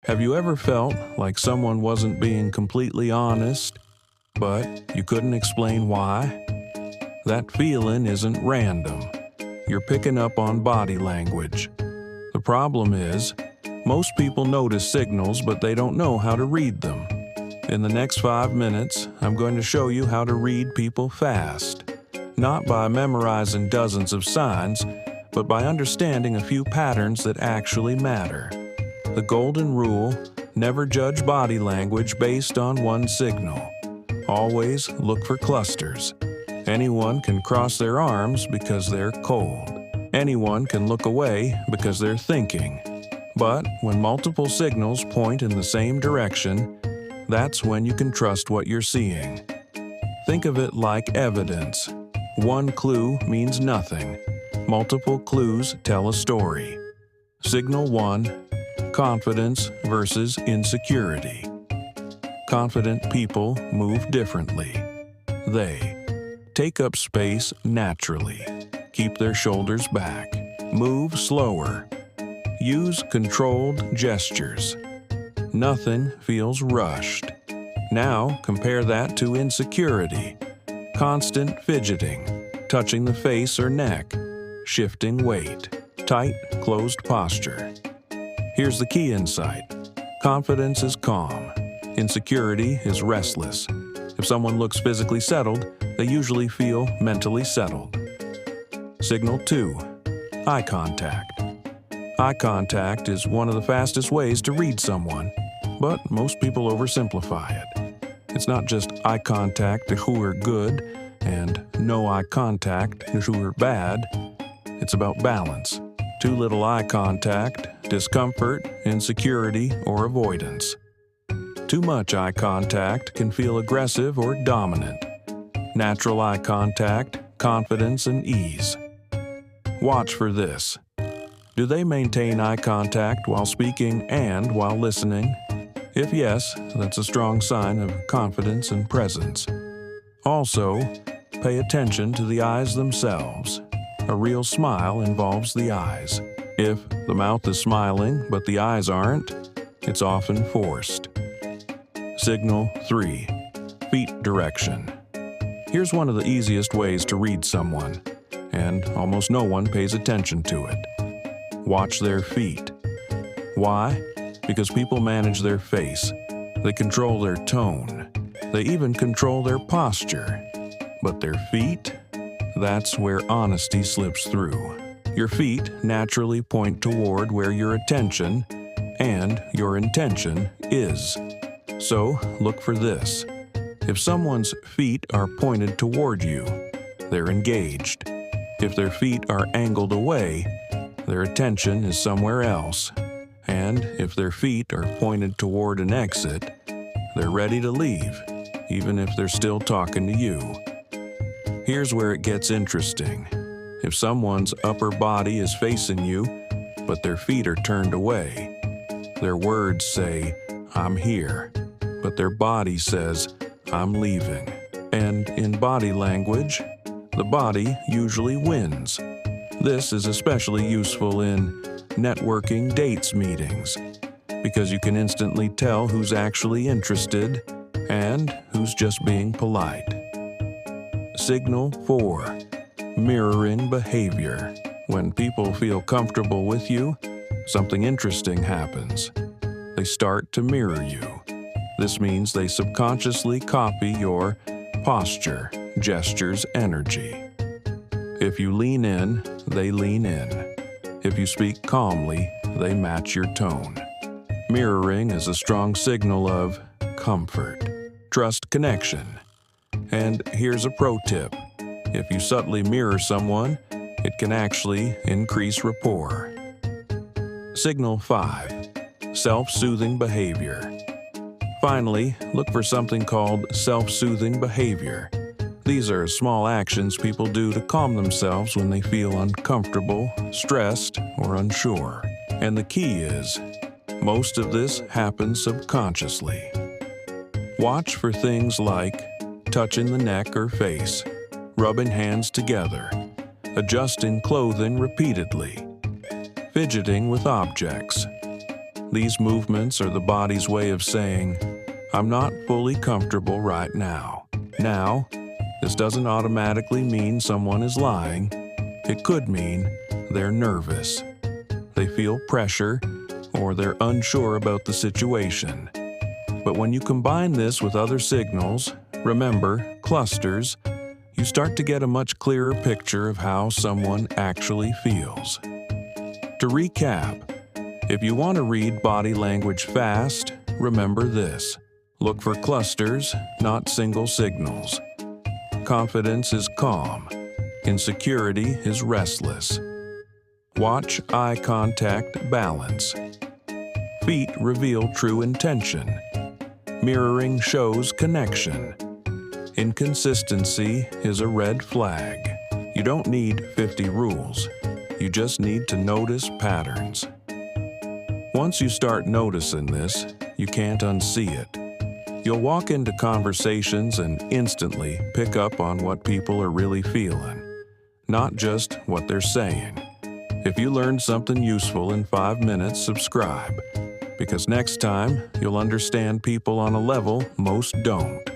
Have you ever felt like someone wasn't being completely honest, but you couldn't explain why? That feeling isn't random. You're picking up on body language. The problem is, most people notice signals, but they don't know how to read them. In the next 5 minutes, I'm going to show you how to read people fast. Not by memorizing dozens of signs, but by understanding a few patterns that actually matter. The golden rule: never judge body language based on one signal. Always look for clusters. Anyone can cross their arms because they're cold. Anyone can look away because they're thinking. But when multiple signals point in the same direction, that's when you can trust what you're seeing. Think of it like evidence. One clue means nothing. Multiple clues tell a story. Signal 1: confidence versus insecurity. Confident people move differently. They take up space naturally, keep their shoulders back, move slower, use controlled gestures. Nothing feels rushed. Now compare that to insecurity. Constant fidgeting, touching the face or neck, shifting weight, tight, closed posture. Here's the key insight. Confidence is calm. Insecurity is restless. If someone looks physically settled, they usually feel mentally settled. Signal 2: eye contact. Eye contact is one of the fastest ways to read someone, but most people oversimplify it. It's not just eye contact to who are good and no eye contact to who are bad. It's about balance. Too little eye contact, discomfort, insecurity, or avoidance. Too much eye contact can feel aggressive or dominant. Natural eye contact, confidence, and ease. Watch for this. Do they maintain eye contact while speaking and while listening? If yes, that's a strong sign of confidence and presence. Also, pay attention to the eyes themselves. A real smile involves the eyes. If the mouth is smiling but the eyes aren't, it's often forced. Signal 3: feet direction. Here's one of the easiest ways to read someone, and almost no one pays attention to it. Watch their feet. Why? Because people manage their face. They control their tone. They even control their posture. But their feet? That's where honesty slips through. Your feet naturally point toward where your attention and your intention is. So, look for this. If someone's feet are pointed toward you, they're engaged. If their feet are angled away, their attention is somewhere else. And if their feet are pointed toward an exit, they're ready to leave, even if they're still talking to you. Here's where it gets interesting. If someone's upper body is facing you, but their feet are turned away, their words say, "I'm here," but their body says, "I'm leaving." And in body language, the body usually wins. This is especially useful in networking dates meetings, because you can instantly tell who's actually interested and who's just being polite. Signal 4: mirroring behavior. When people feel comfortable with you, something interesting happens. They start to mirror you. This means they subconsciously copy your posture, gestures, energy. If you lean in, they lean in. If you speak calmly, they match your tone. Mirroring is a strong signal of comfort, trust, connection. And here's a pro tip. If you subtly mirror someone, it can actually increase rapport. Signal 5: self-soothing behavior. Finally, look for something called self-soothing behavior. These are small actions people do to calm themselves when they feel uncomfortable, stressed, or unsure. And the key is, most of this happens subconsciously. Watch for things like touching the neck or face, rubbing hands together, adjusting clothing repeatedly, fidgeting with objects. These movements are the body's way of saying, I'm not fully comfortable right now. Now, this doesn't automatically mean someone is lying. It could mean they're nervous. They feel pressure, or they're unsure about the situation. But when you combine this with other signals, remember, clusters, you start to get a much clearer picture of how someone actually feels. To recap, if you want to read body language fast, remember this. Look for clusters, not single signals. Confidence is calm. Insecurity is restless. Watch eye contact balance. Feet reveal true intention. Mirroring shows connection. Inconsistency is a red flag. You don't need 50 rules. You just need to notice patterns. Once you start noticing this, you can't unsee it. You'll walk into conversations and instantly pick up on what people are really feeling, not just what they're saying. If you learned something useful in 5 minutes, subscribe, because next time you'll understand people on a level most don't.